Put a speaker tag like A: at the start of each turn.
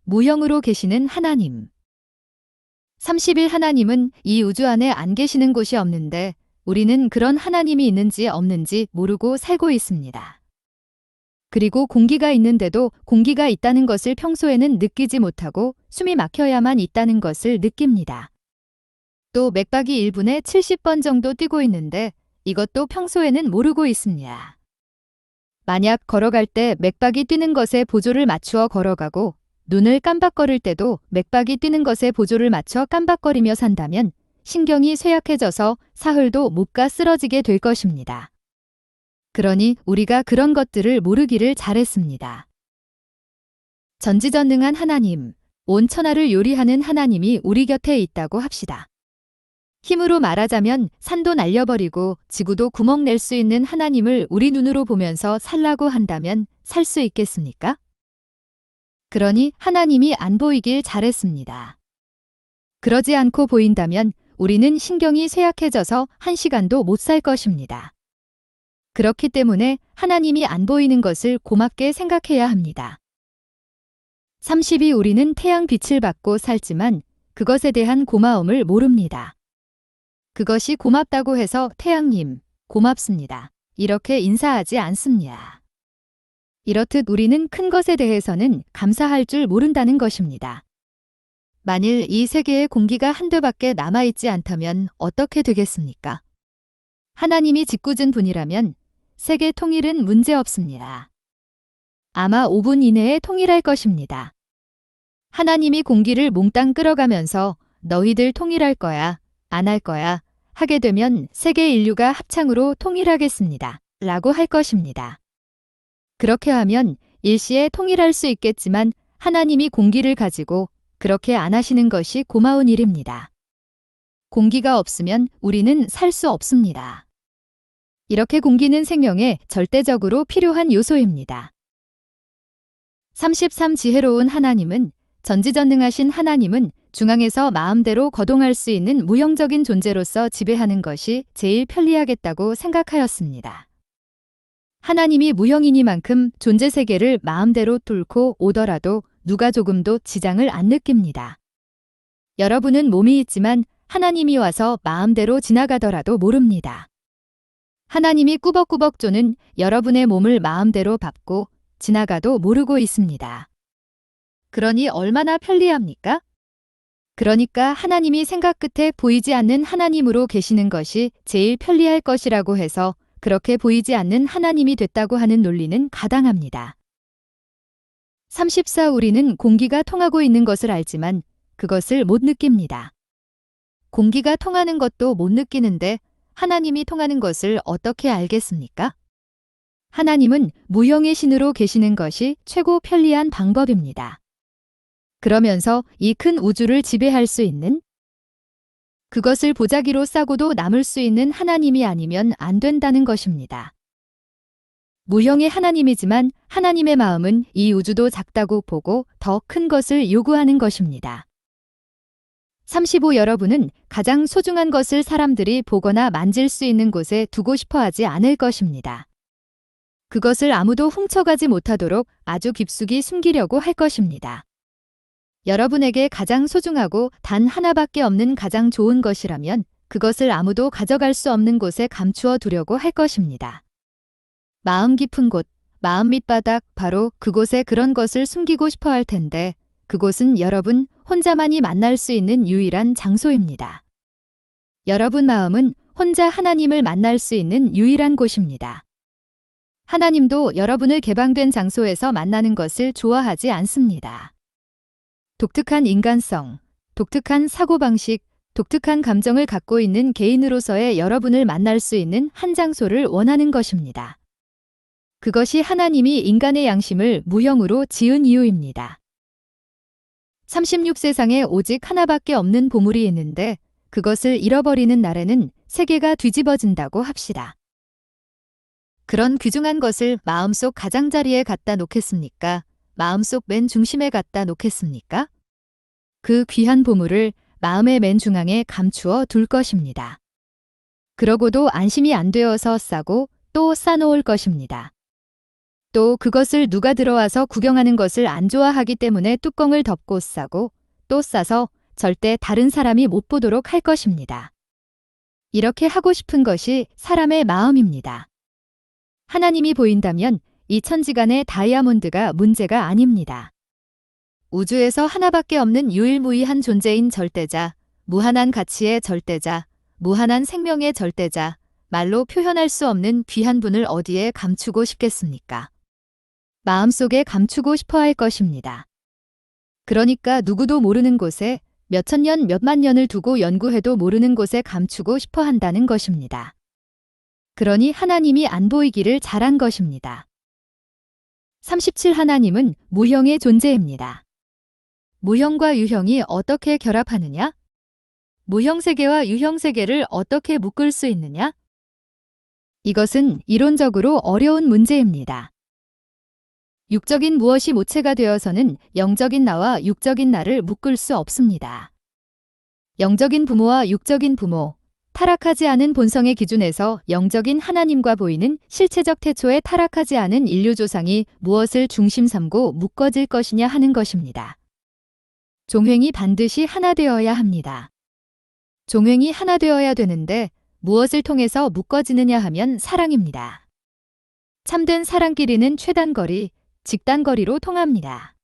A: 무형으로 계시는 하나님. 30일 하나님은 이 우주 안에 안 계시는 곳이 없는데 우리는 그런 하나님이 있는지 없는지 모르고 살고 있습니다. 그리고 공기가 있는데도 공기가 있다는 것을 평소에는 느끼지 못하고 숨이 막혀야만 있다는 것을 느낍니다. 또 맥박이 1분에 70번 정도 뛰고 있는데 이것도 평소에는 모르고 있습니다. 만약 걸어갈 때 맥박이 뛰는 것에 보조를 맞추어 걸어가고 눈을 깜박거릴 때도 맥박이 뛰는 것에 보조를 맞춰 깜박거리며 산다면 신경이 쇠약해져서 사흘도 못 가 쓰러지게 될 것입니다. 그러니 우리가 그런 것들을 모르기를 잘했습니다. 전지전능한 하나님, 온 천하를 요리하는 하나님이 우리 곁에 있다고 합시다. 힘으로 말하자면 산도 날려버리고 지구도 구멍 낼 수 있는 하나님을 우리 눈으로 보면서 살라고 한다면 살 수 있겠습니까? 그러니 하나님이 안 보이길 잘했습니다. 그러지 않고 보인다면 우리는 신경이 쇠약해져서 한 시간도 못 살 것입니다. 그렇기 때문에 하나님이 안 보이는 것을 고맙게 생각해야 합니다. 30이 우리는 태양 빛을 받고 살지만 그것에 대한 고마움을 모릅니다. 그것이 고맙다고 해서 태양님, 고맙습니다. 이렇게 인사하지 않습니다. 이렇듯 우리는 큰 것에 대해서는 감사할 줄 모른다는 것입니다. 만일 이 세계에 공기가 한 되밖에 남아있지 않다면 어떻게 되겠습니까? 하나님이 짓궂은 분이라면 세계 통일은 문제 없습니다. 아마 5분 이내에 통일할 것입니다. 하나님이 공기를 몽땅 끌어가면서 너희들 통일할 거야, 안 할 거야 하게 되면 세계 인류가 합창으로 통일하겠습니다. 라고 할 것입니다. 그렇게 하면 일시에 통일할 수 있겠지만 하나님이 공기를 가지고 그렇게 안 하시는 것이 고마운 일입니다. 공기가 없으면 우리는 살 수 없습니다. 이렇게 공기는 생명에 절대적으로 필요한 요소입니다. 33 지혜로운 하나님은 전지전능하신 하나님은 중앙에서 마음대로 거동할 수 있는 무형적인 존재로서 지배하는 것이 제일 편리하겠다고 생각하였습니다. 하나님이 무형이니만큼 존재 세계를 마음대로 뚫고 오더라도 누가 조금도 지장을 안 느낍니다. 여러분은 몸이 있지만 하나님이 와서 마음대로 지나가더라도 모릅니다. 하나님이 꾸벅꾸벅 쪼는 여러분의 몸을 마음대로 밟고 지나가도 모르고 있습니다. 그러니 얼마나 편리합니까? 그러니까 하나님이 생각 끝에 보이지 않는 하나님으로 계시는 것이 제일 편리할 것이라고 해서 그렇게 보이지 않는 하나님이 됐다고 하는 논리는 가당합니다. 34 우리는 공기가 통하고 있는 것을 알지만 그것을 못 느낍니다. 공기가 통하는 것도 못 느끼는데 하나님이 통하는 것을 어떻게 알겠습니까? 하나님은 무형의 신으로 계시는 것이 최고 편리한 방법입니다. 그러면서 이 큰 우주를 지배할 수 있는 그것을 보자기로 싸고도 남을 수 있는 하나님이 아니면 안 된다는 것입니다. 무형의 하나님이지만 하나님의 마음은 이 우주도 작다고 보고 더 큰 것을 요구하는 것입니다. 35 여러분은 가장 소중한 것을 사람들이 보거나 만질 수 있는 곳에 두고 싶어 하지 않을 것입니다. 그것을 아무도 훔쳐가지 못하도록 아주 깊숙이 숨기려고 할 것입니다. 여러분에게 가장 소중하고 단 하나밖에 없는 가장 좋은 것이라면 그것을 아무도 가져갈 수 없는 곳에 감추어 두려고 할 것입니다. 마음 깊은 곳, 마음 밑바닥 바로 그곳에 그런 것을 숨기고 싶어 할 텐데 그곳은 여러분 혼자만이 만날 수 있는 유일한 장소입니다. 여러분 마음은 혼자 하나님을 만날 수 있는 유일한 곳입니다. 하나님도 여러분을 개방된 장소에서 만나는 것을 좋아하지 않습니다. 독특한 인간성, 독특한 사고방식, 독특한 감정을 갖고 있는 개인으로서의 여러분을 만날 수 있는 한 장소를 원하는 것입니다. 그것이 하나님이 인간의 양심을 무형으로 지은 이유입니다. 36세상에 오직 하나밖에 없는 보물이 있는데 그것을 잃어버리는 날에는 세계가 뒤집어진다고 합시다. 그런 귀중한 것을 마음속 가장자리에 갖다 놓겠습니까? 마음속 맨 중심에 갖다 놓겠습니까? 그 귀한 보물을 마음의 맨 중앙에 감추어 둘 것입니다. 그러고도 안심이 안 되어서 싸고 또 싸놓을 것입니다. 또 그것을 누가 들어와서 구경하는 것을 안 좋아하기 때문에 뚜껑을 덮고 싸고 또 싸서 절대 다른 사람이 못 보도록 할 것입니다. 이렇게 하고 싶은 것이 사람의 마음입니다. 하나님이 보인다면 이 천지간의 다이아몬드가 문제가 아닙니다. 우주에서 하나밖에 없는 유일무이한 존재인 절대자, 무한한 가치의 절대자, 무한한 생명의 절대자, 말로 표현할 수 없는 귀한 분을 어디에 감추고 싶겠습니까? 마음속에 감추고 싶어 할 것입니다. 그러니까 누구도 모르는 곳에 몇천 년, 몇만 년을 두고 연구해도 모르는 곳에 감추고 싶어 한다는 것입니다. 그러니 하나님이 안 보이기를 잘한 것입니다. 37 하나님은 무형의 존재입니다. 무형과 유형이 어떻게 결합하느냐? 무형세계와 유형세계를 어떻게 묶을 수 있느냐? 이것은 이론적으로 어려운 문제입니다. 육적인 무엇이 모체가 되어서는 영적인 나와 육적인 나를 묶을 수 없습니다. 영적인 부모와 육적인 부모, 타락하지 않은 본성의 기준에서 영적인 하나님과 보이는 실체적 태초에 타락하지 않은 인류 조상이 무엇을 중심 삼고 묶어질 것이냐 하는 것입니다. 종횡이 반드시 하나 되어야 합니다. 종횡이 하나 되어야 되는데 무엇을 통해서 묶어지느냐 하면 사랑입니다. 참된 사랑끼리는 최단거리, 직단거리로 통합니다.